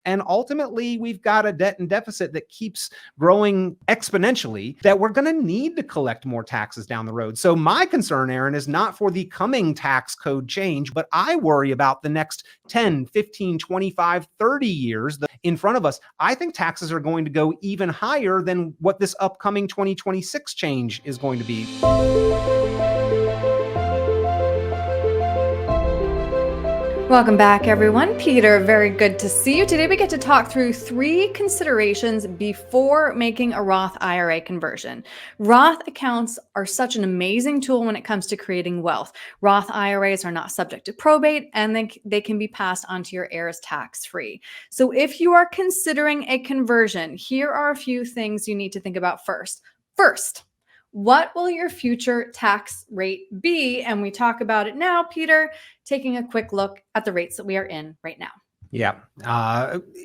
And ultimately, we've got a debt and deficit that keeps growing exponentially that we're going to need to collect more taxes down the road. So my concern, Erin, is not for the coming tax code change, but I worry about the next 10, 15, 25, 30 years in front of us. I think taxes are going to go even higher than what this upcoming 2026 change is going to be. Welcome back, everyone. Peter, very good to see you. Today we get to talk through 3 considerations before making a Roth IRA conversion. Roth accounts are such an amazing tool when it comes to creating wealth. Roth IRAs are not subject to probate, and they can be passed on to your heirs tax-free. So if you are considering a conversion, here are a few things you need to think about first. First, what will your future tax rate be? And we talk about it now, Peter, taking a quick look at the rates that we are in right now. Yeah.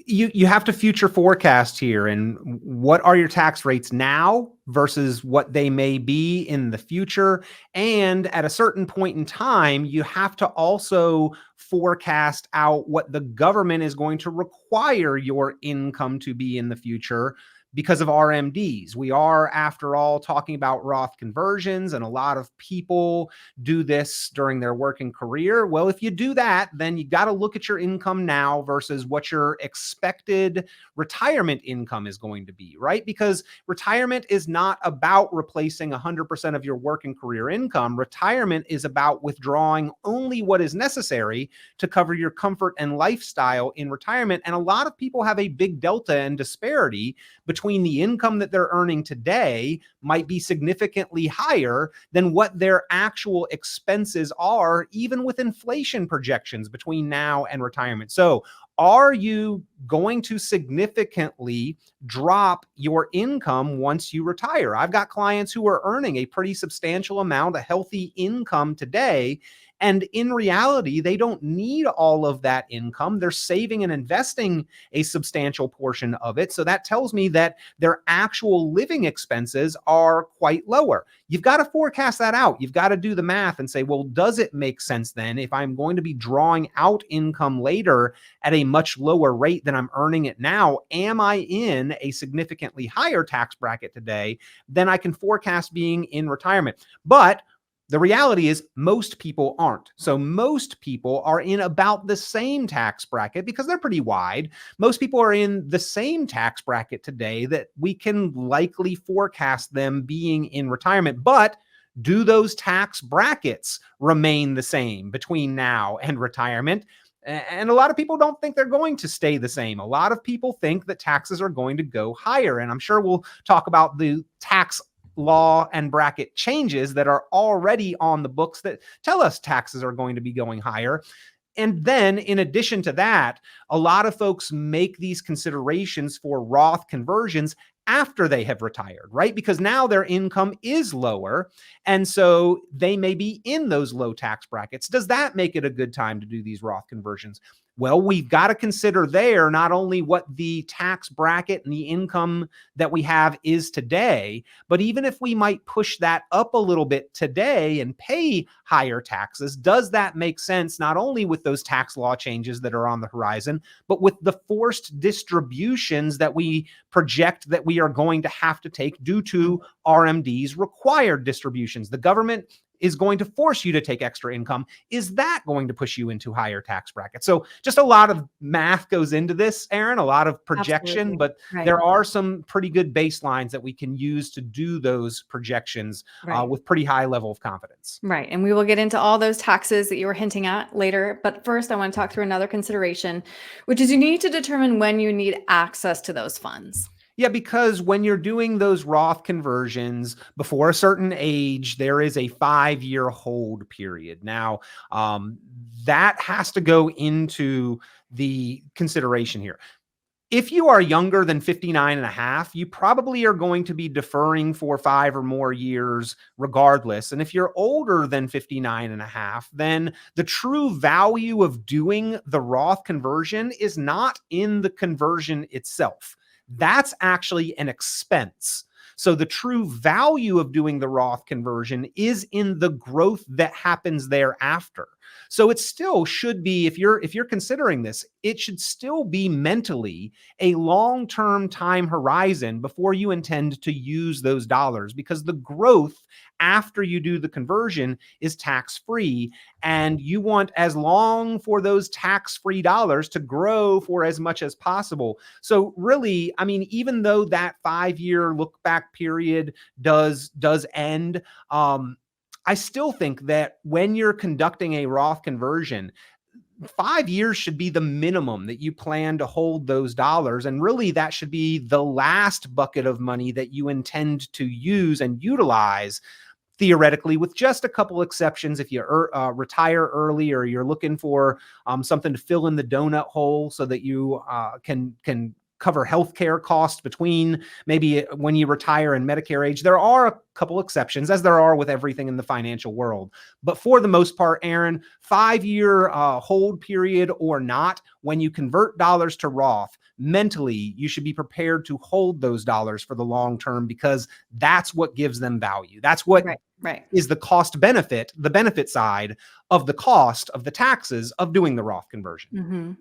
You have to future forecast here. And what are your tax rates now versus what they may be in the future? And at a certain point in time, you have to also forecast out what the government is going to require your income to be in the future because of RMDs. We are, after all, talking about Roth conversions, and a lot of people do this during their working career. Well, if you do that, then you got to look at your income now versus what your expected retirement income is going to be, right? Because retirement is not about replacing 100% of your working career income. Retirement is about withdrawing only what is necessary to cover your comfort and lifestyle in retirement. And a lot of people have a big delta and disparity between the income that they're earning today might be significantly higher than what their actual expenses are, even with inflation projections between now and retirement. So are you going to significantly drop your income once you retire? I've got clients who are earning a pretty substantial amount, a healthy income today. And in reality, they don't need all of that income. They're saving and investing a substantial portion of it. So that tells me that their actual living expenses are quite lower. You've got to forecast that out. You've got to do the math and say, well, does it make sense then if I'm going to be drawing out income later at a much lower rate than I'm earning it now? Am I in a significantly higher tax bracket today than I can forecast being in retirement? But the reality is most people aren't. So most people are in about the same tax bracket because they're pretty wide. Most people are in the same tax bracket today that we can likely forecast them being in retirement. But do those tax brackets remain the same between now and retirement? And a lot of people don't think they're going to stay the same. A lot of people think that taxes are going to go higher. And I'm sure we'll talk about the tax law and bracket changes that are already on the books that tell us taxes are going to be going higher. And then in addition to that, a lot of folks make these considerations for Roth conversions after they have retired, right? Because now their income is lower. And so they may be in those low tax brackets. Does that make it a good time to do these Roth conversions? Well, we've got to consider there not only what the tax bracket and the income that we have is today, but even if we might push that up a little bit today and pay higher taxes, does that make sense not only with those tax law changes that are on the horizon, but with the forced distributions that we project that we are going to have to take due to RMD's required distributions? The government is going to force you to take extra income. Is that going to push you into higher tax brackets? So just a lot of math goes into this, Erin, a lot of projection, Absolutely. but Right. there are some pretty good baselines that we can use to do those projections Right. with pretty high level of confidence. Right. And we will get into all those taxes that you were hinting at later. But first, I want to talk through another consideration, which is you need to determine when you need access to those funds. Yeah, because when you're doing those Roth conversions before a certain age, there is a 5-year hold period. Now, that has to go into the consideration here. If you are younger than 59 and a half, you probably are going to be deferring for 5 or more years regardless. And if you're older than 59 and a half, then the true value of doing the Roth conversion is not in the conversion itself. That's actually an expense. So the true value of doing the Roth conversion is in the growth that happens thereafter. So it still should be, if you're considering this, it should still be mentally a long-term time horizon before you intend to use those dollars, because the growth after you do the conversion is tax-free, and you want as long for those tax-free dollars to grow for as much as possible. So really, I mean, even though that 5-year look back period does end, I still think that when you're conducting a Roth conversion, 5 years should be the minimum that you plan to hold those dollars. And really, that should be the last bucket of money that you intend to use and utilize, theoretically, with just a couple exceptions. If you retire early, or you're looking for something to fill in the donut hole so that you can cover healthcare costs between maybe when you retire and Medicare age. There are a couple exceptions, as there are with everything in the financial world. But for the most part, Erin, 5-year hold period or not, when you convert dollars to Roth, mentally, you should be prepared to hold those dollars for the long term, because that's what gives them value. That's what is the cost benefit, the benefit side of the cost of the taxes of doing the Roth conversion. Mm-hmm.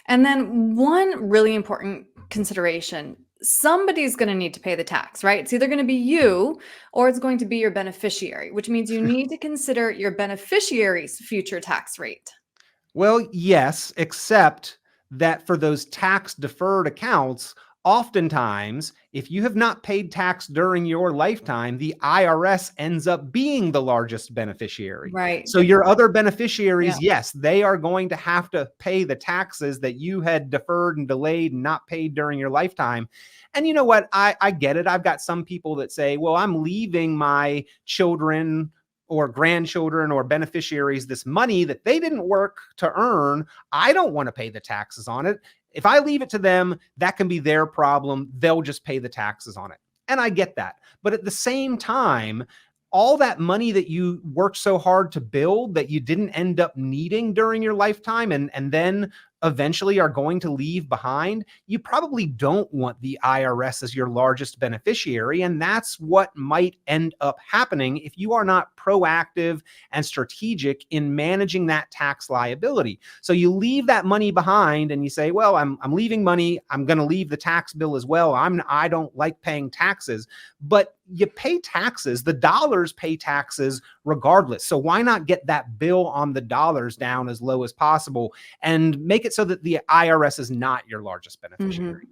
And then one really important consideration, somebody's going to need to pay the tax, right? It's either going to be you or it's going to be your beneficiary, which means you need to consider your beneficiary's future tax rate. Well, yes, except that for those tax deferred accounts, oftentimes, if you have not paid tax during your lifetime, the IRS ends up being the largest beneficiary. Right. So your other beneficiaries, yes, they are going to have to pay the taxes that you had deferred and delayed and not paid during your lifetime. And you know what? I get it. I've got some people that say, well, I'm leaving my children or grandchildren or beneficiaries this money that they didn't work to earn. I don't want to pay the taxes on it. If I leave it to them, that can be their problem. They'll just pay the taxes on it. And I get that. But at the same time, all that money that you worked so hard to build that you didn't end up needing during your lifetime, and then eventually are going to leave behind, you probably don't want the IRS as your largest beneficiary. And that's what might end up happening if you are not proactive and strategic in managing that tax liability. So you leave that money behind and you say, well, I'm leaving money. I'm going to leave the tax bill as well. I don't like paying taxes, but you pay taxes. The dollars pay taxes regardless. So why not get that bill on the dollars down as low as possible and make it so that the IRS is not your largest beneficiary?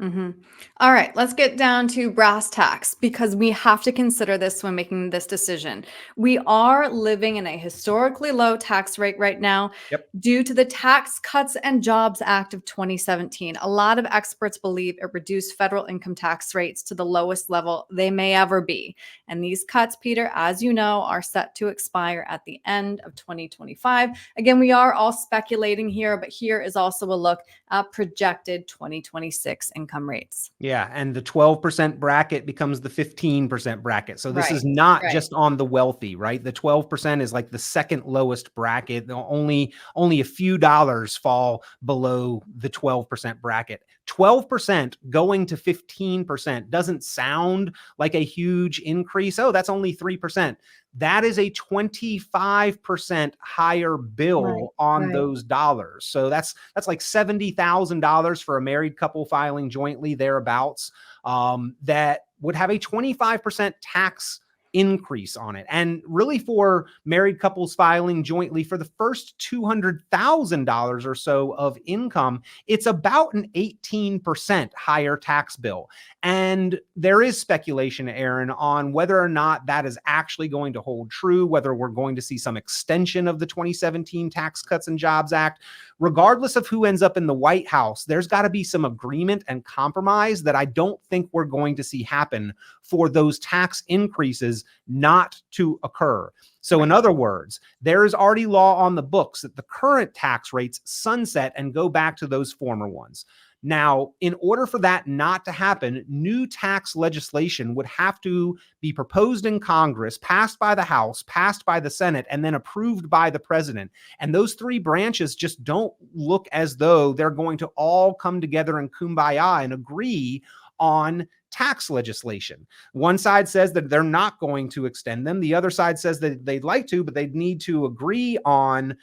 All right, let's get down to brass tacks, because we have to consider this when making this decision. We are living in a historically low tax rate right now due to the Tax Cuts and Jobs Act of 2017. A lot of experts believe it reduced federal income tax rates to the lowest level they may ever be. And these cuts, Peter, as you know, are set to expire at the end of 2025. Again, we are all speculating here, but here is also a look at projected 2026 income rates. Yeah, and the 12% bracket becomes the 15% bracket. So this is not just on the wealthy, right? The 12% is like the second lowest bracket. Only a few dollars fall below the 12% bracket. 12% going to 15% doesn't sound like a huge increase. Oh, that's only 3%. That is a 25% higher bill on those dollars. So that's like $70,000 for a married couple filing jointly, thereabouts, that would have a 25% tax increase on it. And really, for married couples filing jointly, for the first $200,000 or so of income, it's about an 18% higher tax bill. And there is speculation, Erin, on whether or not that is actually going to hold true, whether we're going to see some extension of the 2017 Tax Cuts and Jobs Act. Regardless of who ends up in the White House, there's got to be some agreement and compromise that I don't think we're going to see happen for those tax increases not to occur. So in other words, there is already law on the books that the current tax rates sunset and go back to those former ones. Now, in order for that not to happen, new tax legislation would have to be proposed in Congress, passed by the House, passed by the Senate, and then approved by the president. And those three branches just don't look as though they're going to all come together in kumbaya and agree on tax legislation. One side says that they're not going to extend them. The other side says that they'd like to, but they'd need to agree on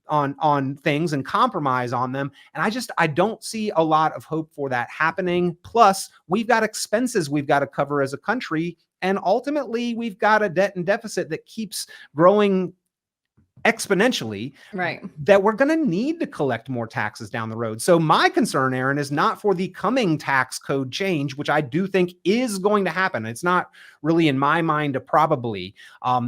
on things and compromise on them. And I don't see a lot of hope for that happening. Plus, we've got expenses we've got to cover as a country. And ultimately, we've got a debt and deficit that keeps growing exponentially, Right. that we're going to need to collect more taxes down the road. So my concern, Erin, is not for the coming tax code change, which I do think is going to happen. It's not really in my mind a probably.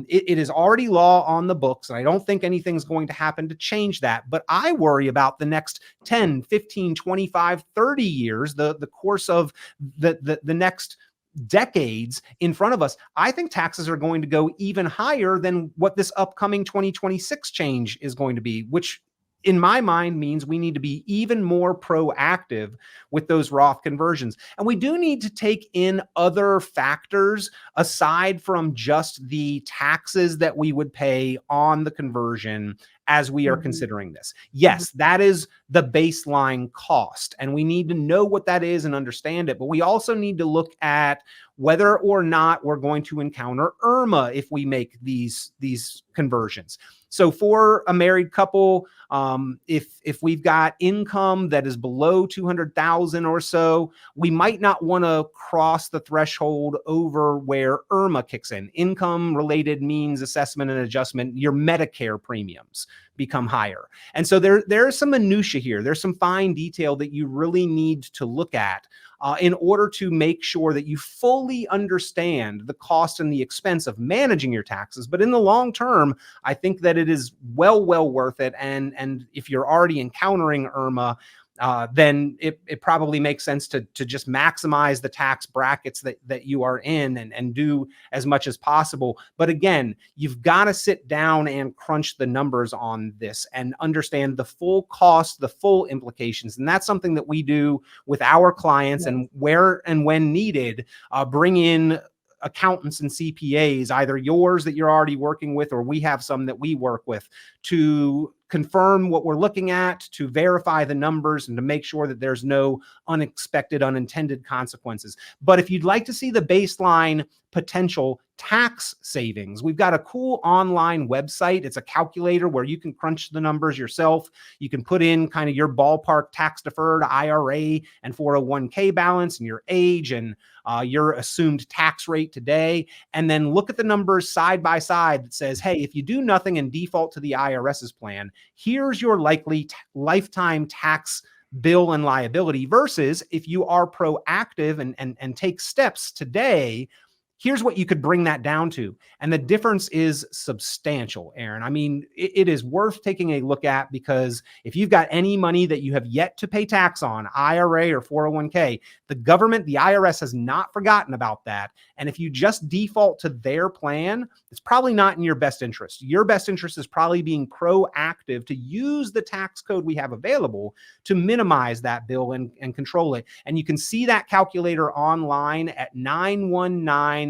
It is already law on the books, and I don't think anything's going to happen to change that. But I worry about the next 10, 15, 25, 30 years, the course of the next decades in front of us. I think taxes are going to go even higher than what this upcoming 2026 change is going to be, which in my mind means we need to be even more proactive with those Roth conversions. And we do need to take in other factors aside from just the taxes that we would pay on the conversion as we are considering this. Yes, that is the baseline cost, and we need to know what that is and understand it. But we also need to look at whether or not we're going to encounter IRMA if we make these conversions. So for a married couple, if we've got income that is below 200,000 or so, we might not want to cross the threshold over where IRMA kicks in. Income related means assessment and adjustment. Your Medicare premiums become higher. And so there's some minutia here. There's some fine detail that you really need to look at in order to make sure that you fully understand the cost and the expense of managing your taxes. But in the long term, I think that it is well worth it. And if you're already encountering IRMA, then it probably makes sense to just maximize the tax brackets that you are in and do as much as possible. But again, you've got to sit down and crunch the numbers on this and understand the full cost, the full implications. And that's something that we do with our clients, and where and when needed, bring in accountants and CPAs, either yours that you're already working with, or we have some that we work with, to confirm what we're looking at, to verify the numbers, and to make sure that there's no unexpected, unintended consequences. But if you'd like to see the baseline potential tax savings, we've got a cool online website. It's a calculator where you can crunch the numbers yourself. You can put in kind of your ballpark tax deferred IRA and 401k balance and your age and your assumed tax rate today, and then look at the numbers side by side that says, hey, if you do nothing and default to the IRS's plan, here's your likely lifetime tax bill and liability, versus if you are proactive and take steps today, here's what you could bring that down to. And the difference is substantial, Erin. I mean, it is worth taking a look at, because if you've got any money that you have yet to pay tax on, IRA or 401k, the government, the IRS, has not forgotten about that. And if you just default to their plan, it's probably not in your best interest. Your best interest is probably being proactive to use the tax code we have available to minimize that bill and control it. And you can see that calculator online at 919retired.com,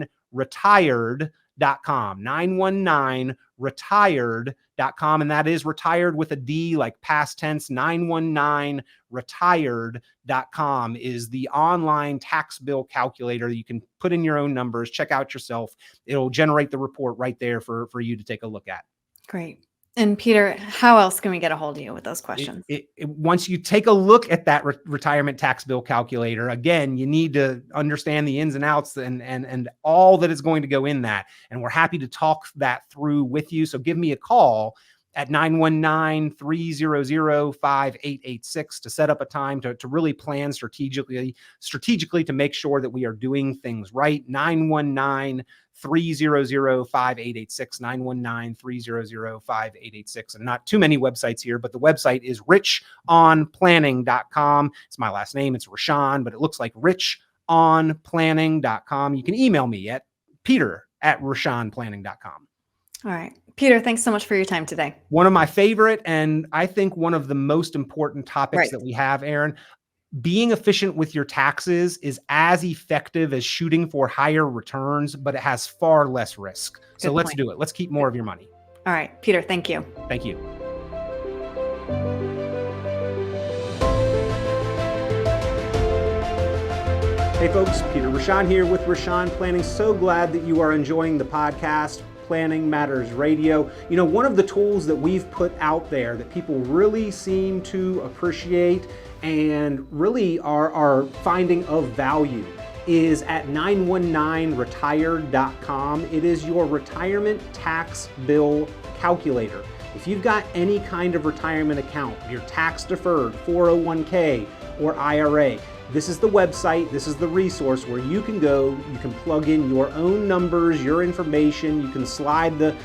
919retired.com. And that is retired with a D, like past tense. 919retired.com is the online tax bill calculator. You can put in your own numbers, check out yourself. It'll generate the report right there for you to take a look at. Great. And Peter, how else can we get a hold of you with those questions? Once you take a look at that retirement tax bill calculator, again, you need to understand the ins and outs and all that is going to go in that. And we're happy to talk that through with you. So give me a call at 919-300-5886 to set up a time to really plan strategically to make sure that we are doing things right. 919-300-5886, 919-300-5886. And not too many websites here, but the website is richonplanning.com. It's my last name. It's Richon, but it looks like richonplanning.com. You can email me at peter@richonplanning.com. All right. Peter, thanks so much for your time today. One of my favorite, and I think one of the most important topics that we have, Erin. Being efficient with your taxes is as effective as shooting for higher returns, but it has far less risk. So let's do it. Let's keep more of your money. All right, Peter, thank you. Thank you. Hey folks, Peter Richon here with Richon Planning. So glad that you are enjoying the podcast. Planning Matters Radio. You know, one of the tools that we've put out there that people really seem to appreciate and really are finding of value is at 919retired.com. It is your retirement tax bill calculator. If you've got any kind of retirement account, your tax deferred, 401k, or IRA, this is the website, this is the resource where you can go, you can plug in your own numbers, your information, you can slide the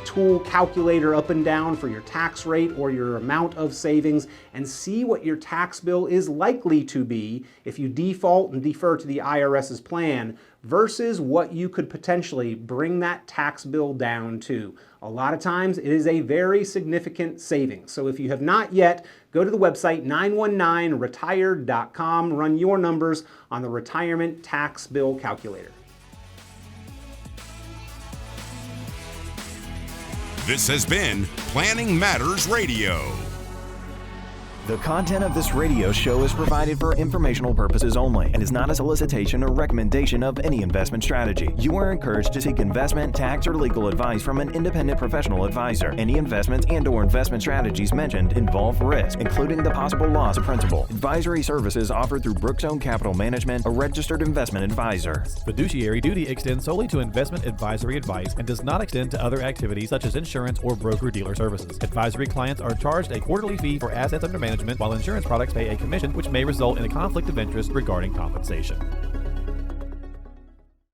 tool calculator up and down for your tax rate or your amount of savings and see what your tax bill is likely to be if you default and defer to the IRS's plan versus what you could potentially bring that tax bill down to. A lot of times it is a very significant savings. So if you have not yet, go to the website 919retired.com, run your numbers on the retirement tax bill calculator. This has been Planning Matters Radio. The content of this radio show is provided for informational purposes only and is not a solicitation or recommendation of any investment strategy. You are encouraged to seek investment, tax, or legal advice from an independent professional advisor. Any investments and/or investment strategies mentioned involve risk, including the possible loss of principal. Advisory services offered through Brookzone Capital Management, a registered investment advisor. Fiduciary duty extends solely to investment advisory advice and does not extend to other activities such as insurance or broker-dealer services. Advisory clients are charged a quarterly fee for assets under management, while insurance products pay a commission, which may result in a conflict of interest regarding compensation.